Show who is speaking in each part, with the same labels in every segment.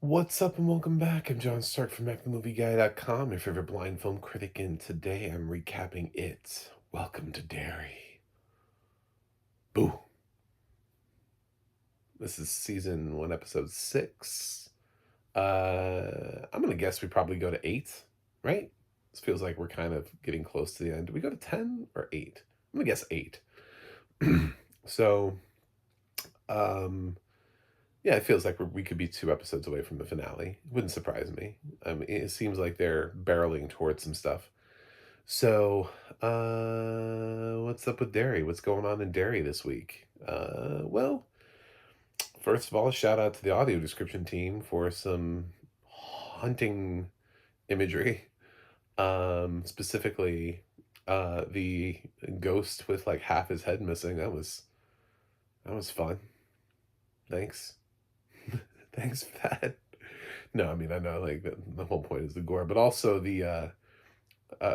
Speaker 1: What's up and welcome back? I'm John Stark from MacTheMovieGuy.com, your favorite blind film critic, and today I'm recapping it. Welcome to Derry. Boo. This is season 1, episode 6. I'm gonna guess we probably go to 8, right? This feels like we're kind of getting close to the end. Do we go to 10 or 8? I'm gonna guess 8. So, um, yeah, it feels like we could be 2 episodes away from the finale. Wouldn't surprise me. It seems like they're barreling towards some stuff. So, what's up with Derry? What's going on in Derry this week? Well, first of all, shout out to the audio description team for some hunting imagery. Specifically, the ghost with like half his head missing. That was fun. Thanks. Thanks for that. No, I mean, I know like the whole point is the gore, but also the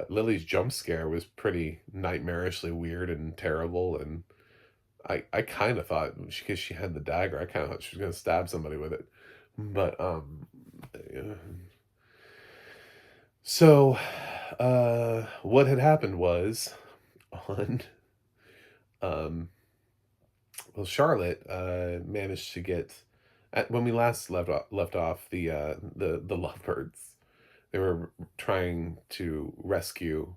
Speaker 1: Lily's jump scare was pretty nightmarishly weird and terrible, and I kind of thought because she had the dagger, I kind of thought she was gonna stab somebody with it, but yeah. So, what had happened was on um, well, Charlotte managed to get when we last left off the lovebirds. They were trying to rescue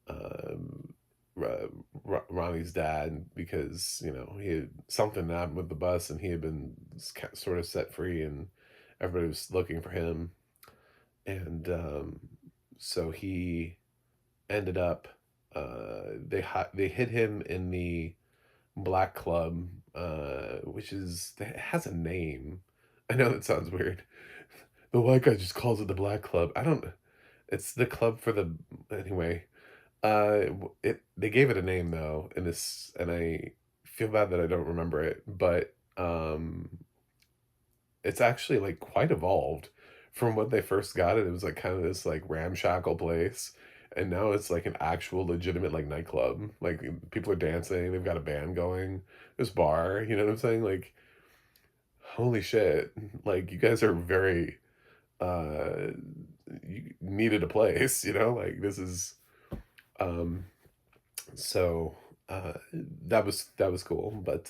Speaker 1: um, Ronnie's dad because he had something happened with the bus and he had been sort of set free and everybody was looking for him and so he ended up they hid him in the Black Club, which it has a name. I know that sounds weird. The white guy just calls it the Black Club. I don't. It's the club for the anyway. They gave it a name though, and I feel bad that I don't remember it, but it's actually like quite evolved from when they first got it. It was like kind of this like ramshackle place, and now it's like an actual legitimate like nightclub. Like people are dancing, they've got a band going, this bar. You know what I'm saying? Like holy shit! Like you guys are very uh you needed a place. Like this is um So, that was cool, but,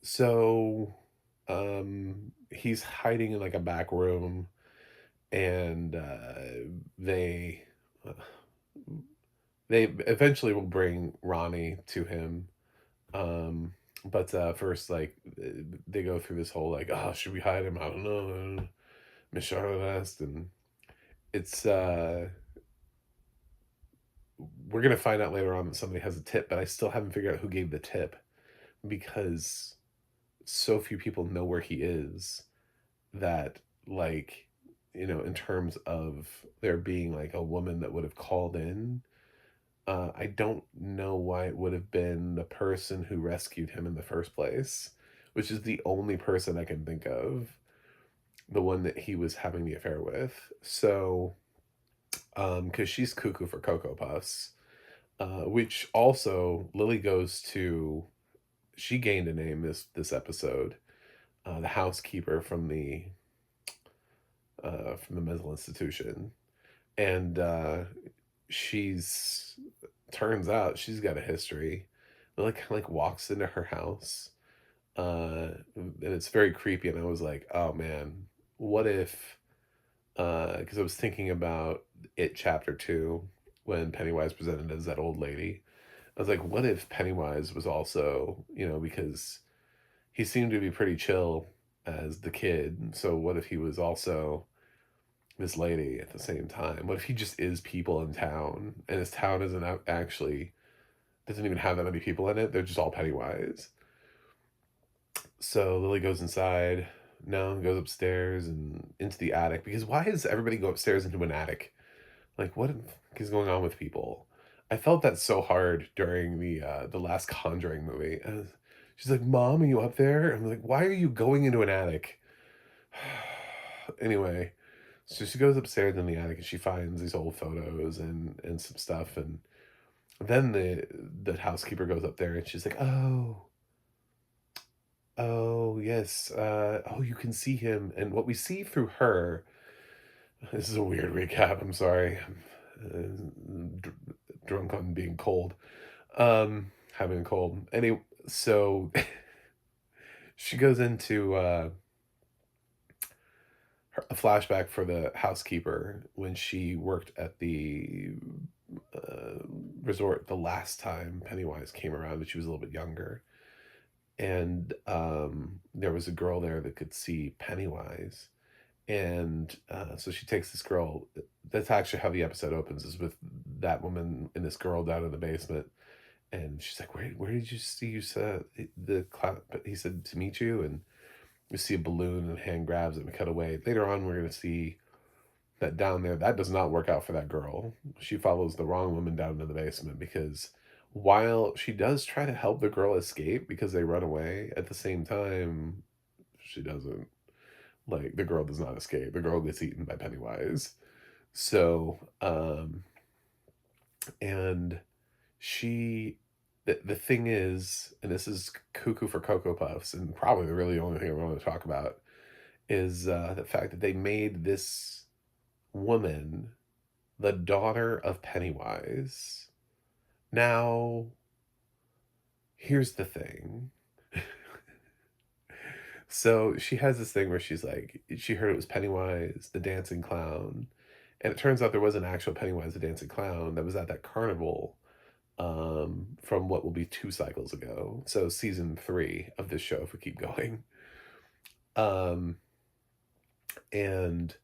Speaker 1: so, he's hiding in, like, a back room, and, they, uh, they eventually will bring Ronnie to him, um, but, first, like, they go through this whole, like, "Oh, should we hide him? I don't know, Miss Charlotte asked," and it's, we're gonna find out later on that somebody has a tip, but I still haven't figured out who gave the tip because so few people know where he is that, like, in terms of there being like a woman that would have called in, I don't know why it would have been the person who rescued him in the first place, which is the only person I can think of, the one that he was having the affair with. So, because she's cuckoo for Cocoa Puffs. Which also Lily goes to. She gained a name this episode. The housekeeper from the mental institution, and she's turns out she's got a history. Like walks into her house, and it's very creepy. And I was like, oh man, what if? Because I was thinking about it chapter 2 when Pennywise presented as that old lady. I was like, what if Pennywise was also, because he seemed to be pretty chill as the kid. So what if he was also this lady at the same time? What if he just is people in town and his town isn't actually doesn't even have that many people in it? They're just all Pennywise. So Lily goes inside. No, goes upstairs and into the attic because why does everybody go upstairs into an attic? Like, what is going on with people? I felt that so hard during the last Conjuring movie. She's like, "Mom, are you up there?" I'm like, "Why are you going into an attic?" Anyway, so she goes upstairs in the attic and she finds these old photos and some stuff, and then the housekeeper goes up there and she's like, "Oh, yes, oh, you can see him, and what we see through her, this is a weird recap, I'm sorry. I'm, drunk on being cold, having a cold. So she goes into, a flashback for the housekeeper when she worked at the, uh, resort the last time Pennywise came around, but she was a little bit younger, and, there was a girl there that could see Pennywise. And, so she takes this girl, that's actually how the episode opens, is with that woman and this girl down in the basement, and she's like, "Where did you see you saw the clown?" But he said, "To meet you," and we see a balloon and hand grabs it and we cut away. Later on, we're gonna see that down there, that does not work out for that girl. She follows the wrong woman down into the basement because while she does try to help the girl escape because they run away, at the same time, she doesn't. Like, the girl does not escape. The girl gets eaten by Pennywise. So, and she, the thing is, and this is cuckoo for Cocoa Puffs, and probably the really only thing I want to talk about is the fact that they made this woman the daughter of Pennywise. Now, here's the thing. So she has this thing where she's like, she heard it was Pennywise, the dancing clown. And it turns out there was an actual Pennywise the dancing clown that was at that carnival from what will be 2 cycles ago. So season 3 of this show, if we keep going. Um, and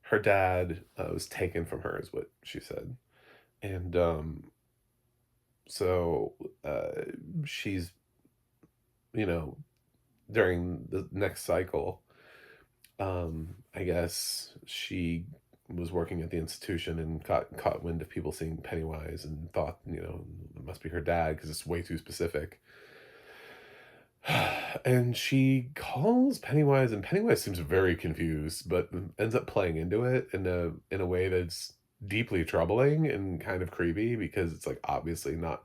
Speaker 1: her dad was taken from her, is what she said. And so she's, you know, during the next cycle, I guess she was working at the institution and caught wind of people seeing Pennywise and thought, it must be her dad because it's way too specific. And she calls Pennywise, and Pennywise seems very confused, but ends up playing into it in a way that's deeply troubling and kind of creepy because it's like obviously not,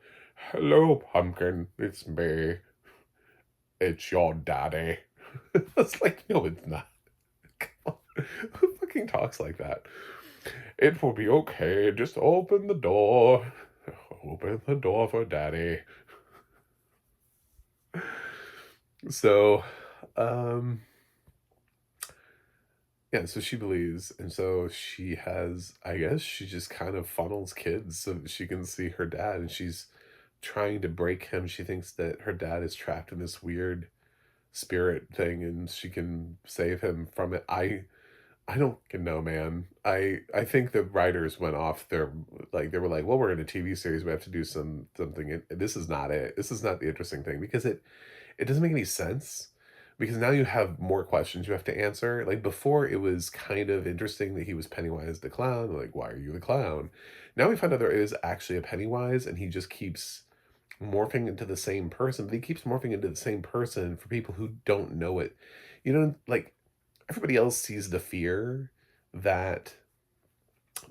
Speaker 1: "Hello, pumpkin, it's me. It's your daddy." It's like, no, it's not. Come on. Who fucking talks like that? "It will be okay. Just open the door. Open the door for daddy." So, um, yeah, so she believes, and so she has, I guess she just kind of funnels kids so that she can see her dad, and she's trying to break him. She thinks that her dad is trapped in this weird spirit thing and she can save him from it. I don't fucking know, man. I think the writers went off their, like, they were like, "Well, we're in a TV series, we have to do something, and this is not it. This is not the interesting thing," because it doesn't make any sense, because now you have more questions you have to answer. Like, before, it was kind of interesting that he was Pennywise the clown, like, "Why are you the clown?" Now we find out there is actually a Pennywise, and he just keeps morphing into the same person, but he keeps morphing into the same person for people who don't know it. Like, everybody else sees the fear that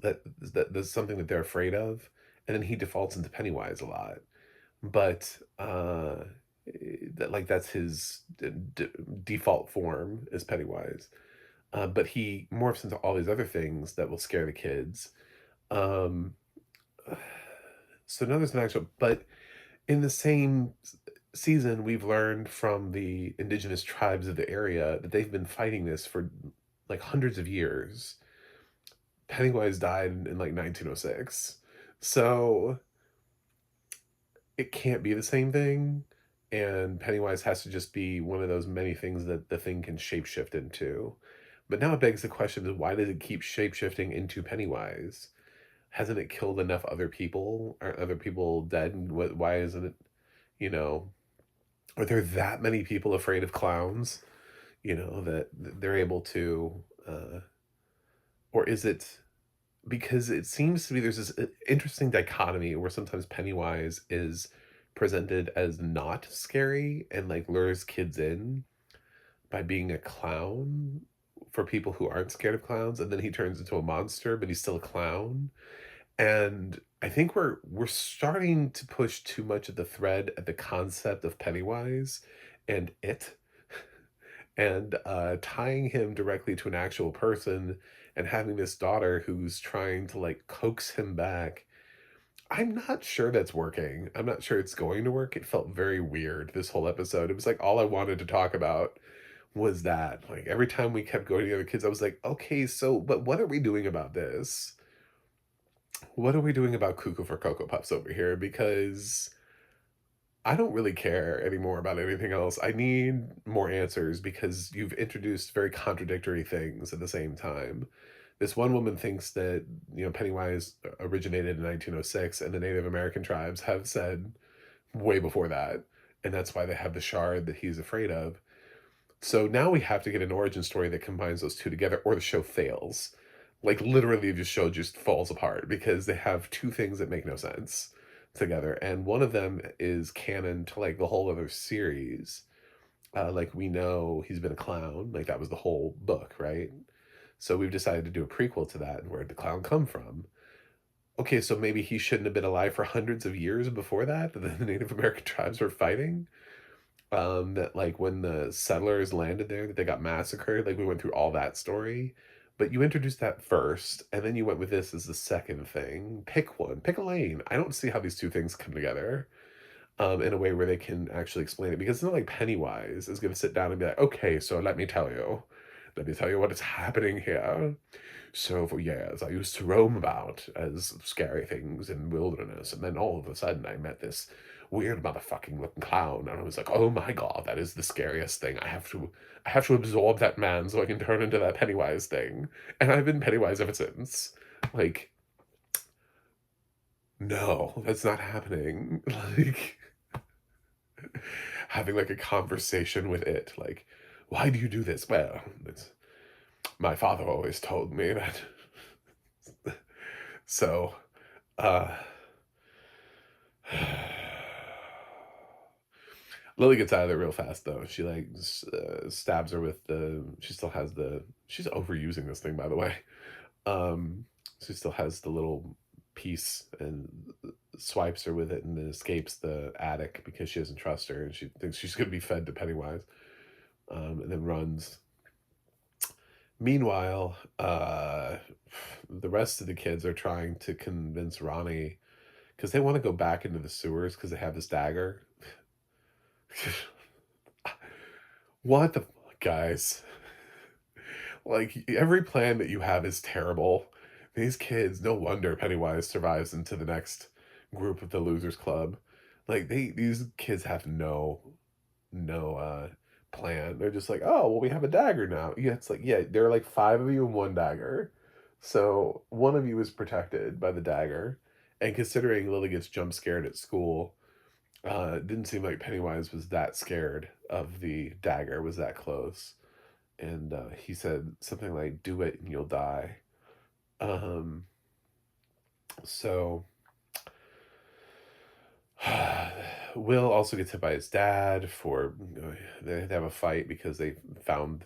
Speaker 1: that there's something that they're afraid of, and then he defaults into Pennywise a lot. But that, like, that's his default form is Pennywise. But he morphs into all these other things that will scare the kids. Um, so now there's an actual, but in the same season, we've learned from the indigenous tribes of the area that they've been fighting this for like hundreds of years. Pennywise died in like 1906. So it can't be the same thing. And Pennywise has to just be one of those many things that the thing can shapeshift into. But now it begs the question is, why does it keep shapeshifting into Pennywise? Hasn't it killed enough other people? Are other people dead? And why isn't it, you know, are there that many people afraid of clowns, that they're able to, or is it because it seems to be there's this interesting dichotomy where sometimes Pennywise is presented as not scary and like lures kids in by being a clown for people who aren't scared of clowns, and then he turns into a monster, but he's still a clown. And I think we're starting to push too much of the thread at the concept of Pennywise and it. and tying him directly to an actual person and having this daughter who's trying to like coax him back. I'm not sure that's working. I'm not sure it's going to work. It felt very weird this whole episode. It was like all I wanted to talk about was that. Like every time we kept going to the other kids, I was like, okay, so but what are we doing about this? What are we doing about Cuckoo for Cocoa Puffs over here? Because I don't really care anymore about anything else. I need more answers because you've introduced very contradictory things at the same time. This one woman thinks that, Pennywise originated in 1906, and the Native American tribes have said way before that. And that's why they have the shard that he's afraid of. So now we have to get an origin story that combines those two together, or the show fails. Like literally, the show just falls apart because they have two things that make no sense together, and one of them is canon to like the whole other series. Like we know he's been a clown, like that was the whole book, right? So we've decided to do a prequel to that, and where'd the clown come from? Okay, so maybe he shouldn't have been alive for hundreds of years before that. That the Native American tribes were fighting, that like when the settlers landed there that they got massacred, like we went through all that story. But you introduced that first, and then you went with this as the second thing. Pick one, pick a lane. I don't see how these two things come together in a way where they can actually explain it, because it's not like Pennywise is going to sit down and be like, okay, so let me tell you what is happening here. So for years, I used to roam about as scary things in wilderness, and then all of a sudden, I met this weird motherfucking looking clown, and I was like, "Oh my god, that is the scariest thing. I have to absorb that man so I can turn into that Pennywise thing." And I've been Pennywise ever since. Like, no, that's not happening. Like, having like a conversation with it, like, "Why do you do this?" Well, it's my father always told me that. So, uh Lily gets out of there real fast though. She like stabs her with the. She still has the. She's overusing this thing, by the way. Um, she still has the little piece and swipes her with it, and then escapes the attic because she doesn't trust her and she thinks she's gonna be fed to Pennywise. And then runs. Meanwhile, the rest of the kids are trying to convince Ronnie because they want to go back into the sewers because they have this dagger. What the fuck, guys? Like, every plan that you have is terrible. These kids, no wonder Pennywise survives into the next group of the Losers Club. Like, these kids have no plan. They're just like, "Oh, well, we have a dagger now." Yeah, it's like, yeah, there are like 5 of you and 1 dagger. So, one of you is protected by the dagger, and considering Lily gets jump scared at school, it didn't seem like Pennywise was that scared of the dagger, was that close. And he said something like, "Do it and you'll die." Um, so Will also gets hit by his dad for they have a fight because they found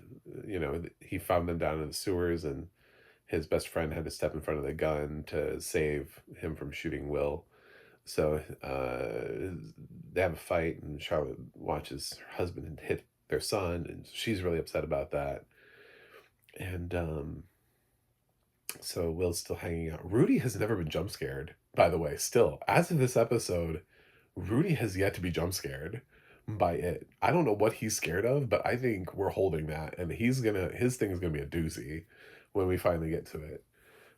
Speaker 1: he found them down in the sewers, and his best friend had to step in front of the gun to save him from shooting Will. So they have a fight, and Charlotte watches her husband hit their son, and she's really upset about that. And so Will's still hanging out. Rudy has never been jump scared, by the way. Still, as of this episode, Rudy has yet to be jump scared by it. I don't know what he's scared of, but I think we're holding that, and his thing is gonna be a doozy when we finally get to it,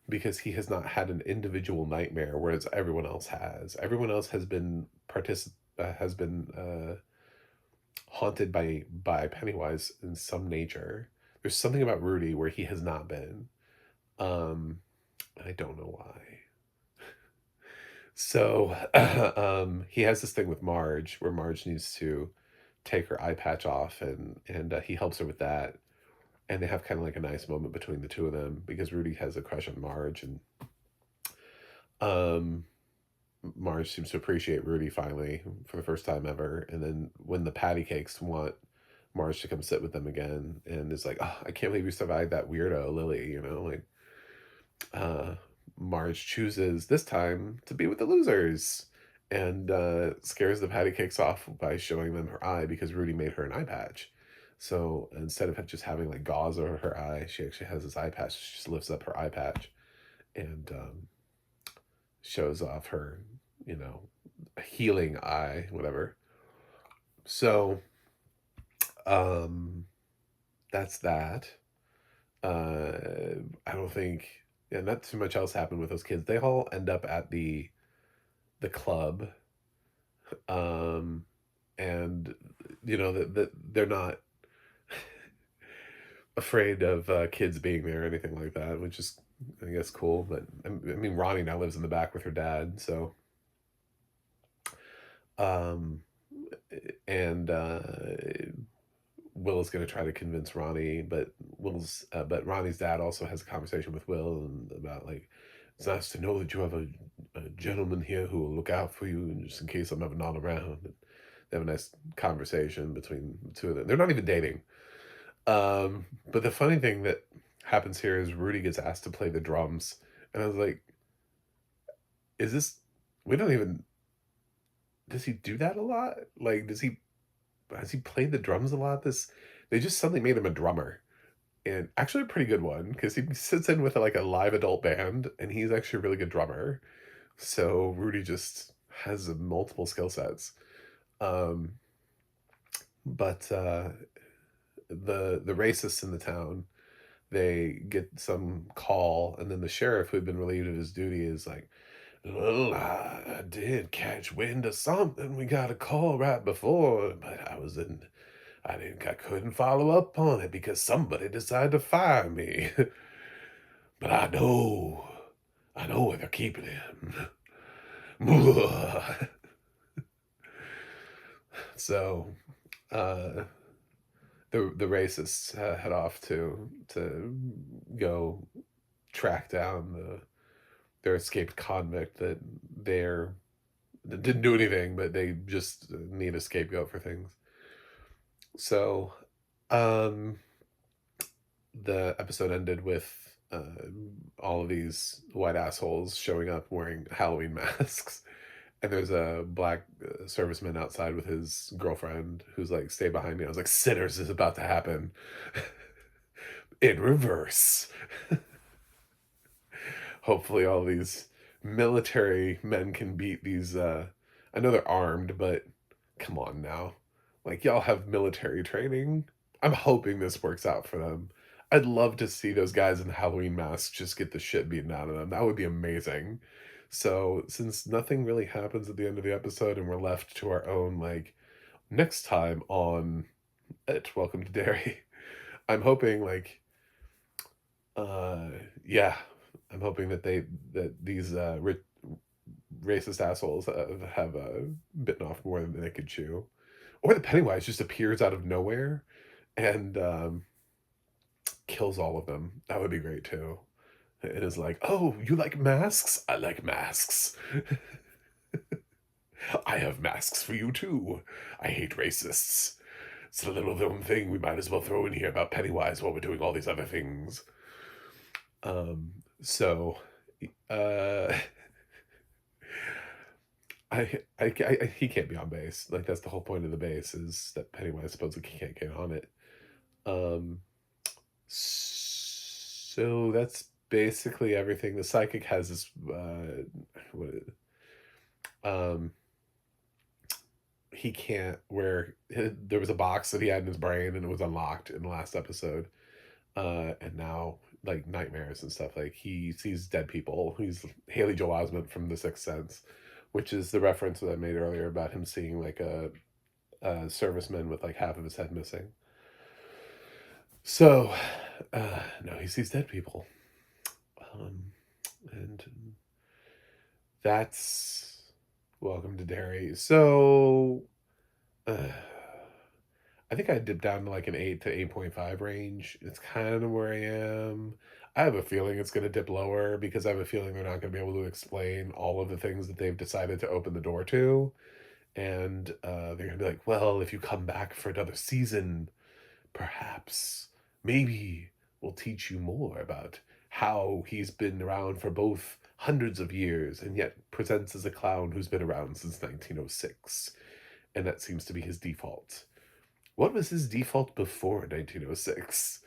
Speaker 1: because he has not had an individual nightmare, whereas everyone else has. Everyone else has been haunted by Pennywise in some nature. There's something about Rudy where he has not been. Um, I don't know why. So he has this thing with Marge where Marge needs to take her eye patch off, and he helps her with that. And they have kind of like a nice moment between the two of them because Rudy has a crush on Marge, and um, Marge seems to appreciate Rudy finally for the first time ever. And then when the patty cakes want Marge to come sit with them again, and is like, "Oh, I can't believe you survived that weirdo Lily," like uh, Marge chooses this time to be with the losers, and scares the patty cakes off by showing them her eye because Rudy made her an eye patch. So instead of just having like gauze over her eye, she actually has this eye patch. She just lifts up her eye patch and shows off her, you know, healing eye, whatever. So um, that's that. I don't think, yeah, not too much else happened with those kids. They all end up at the club, um, and you know that they're not afraid of kids being there or anything like that, which is, I guess, cool. But I mean, Ronnie now lives in the back with her dad, so um, and Will is going to try to convince Ronnie, but Ronnie's dad also has a conversation with Will and about like it's nice to know that you have a gentleman here who will look out for you just in case I'm ever not around. And they have a nice conversation between the two of them. They're not even dating. But the funny thing that happens here is Rudy gets asked to play the drums, and I was like, "Is this? We don't even. Does he do that a lot? Like, does he? Has he played the drums a lot? This they just suddenly made him a drummer, and actually a pretty good one because he sits in with like a live adult band, and he's actually a really good drummer. So Rudy just has multiple skill sets. Um, but the racists in the town, they get some call, and then the sheriff, who had been relieved of his duty, is like, "Well, I did catch wind of something. We got a call right before, but I couldn't follow up on it because somebody decided to fire me. But I know where they're keeping him." So, uh, the racists head off to go track down their escaped convict that didn't do anything, but they just need a scapegoat for things. So, um, the episode ended with all of these white assholes showing up wearing Halloween masks. And there's a black serviceman outside with his girlfriend who's like, "Stay behind me." I was like, "Sinners is about to happen." In reverse. Hopefully all these military men can beat these I know they're armed, but come on now. Like y'all have military training. I'm hoping this works out for them. I'd love to see those guys in Halloween masks just get the shit beaten out of them. That would be amazing. So, since nothing really happens at the end of the episode and we're left to our own like next time on it, Welcome to Derry. I'm hoping like uh yeah, I'm hoping that these racist assholes have bitten off more than they could chew, or the Pennywise just appears out of nowhere and kills all of them. That would be great too. It is like, "Oh, you like masks? I like masks. I have masks for you too. I hate racists. It's a little known thing we might as well throw in here about Pennywise while we're doing all these other things." So, uh, he can't be on base. Like that's the whole point of the base is that Pennywise supposedly can't get on it. Um, so that's basically everything. The psychic has this what um he can't where there was a box that he had in his brain and it was unlocked in the last episode. And now like nightmares and stuff, like he sees dead people. He's Haley Joel Osment from The Sixth Sense, which is the reference that I made earlier about him seeing like a serviceman with like half of his head missing. So no, he sees dead people. um and that's Welcome to Derry. So uh, I think I dipped down to like an 8 to 8.5 range. It's kind of where I am. I have a feeling it's going to dip lower because I have a feeling they're not going to be able to explain all of the things that they've decided to open the door to. And they're going to be like, "Well, if you come back for another season, perhaps, maybe we'll teach you more about how he's been around for both hundreds of years and yet presents as a clown who's been around since 1906." And that seems to be his default. What was his default before 1906?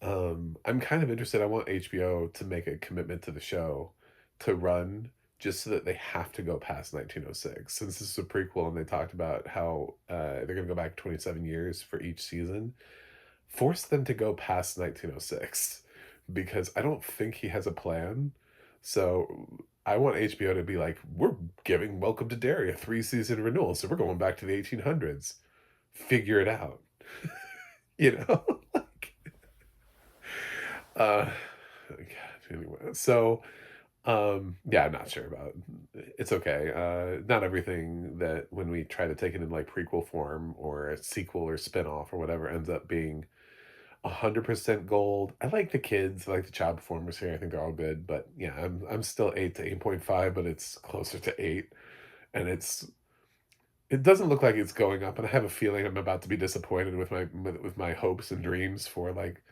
Speaker 1: I'm kind of interested. I want HBO to make a commitment to the show to run just so that they have to go past 1906. Since this is a prequel and they talked about how they're going to go back 27 years for each season, force them to go past 1906 because I don't think he has a plan. So I want HBO to be like, we're giving Welcome to Derry a 3-season renewal, so we're going back to the 1800s. Figure it out. You know? Like, uh, God, anyway. So, yeah, I'm not sure about it's okay. Not everything that when we try to take it in like prequel form or a sequel or spin-off or whatever ends up being 100% gold. I like the kids, I like the child performers here. I think they're all good, but yeah, I'm still 8 to 8.5, but it's closer to 8, and it doesn't look like it's going up, and I have a feeling I'm about to be disappointed with my hopes and dreams for like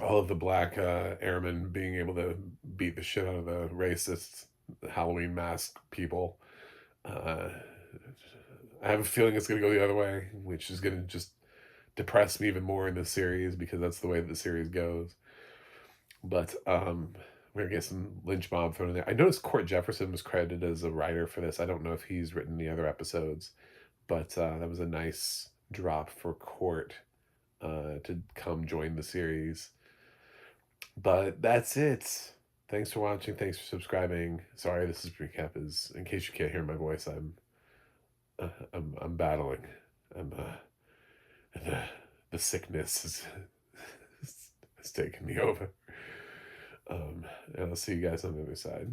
Speaker 1: all of the black airmen being able to beat the shit out of the racist Halloween mask people. Uh, I have a feeling it's going to go the other way, which is going to just depress me even more in this series because that's the way that the series goes. But we're gonna get some lynch mob thrown in there. I noticed Court Jefferson was credited as a writer for this. I don't know if he's written the other episodes, but that was a nice drop for Court to come join the series. But that's it. Thanks for watching. Thanks for subscribing. Sorry, this is recap. Is in case you can't hear my voice, I'm battling. I'm the the sickness is taking me over. And I'll see you guys on the other side.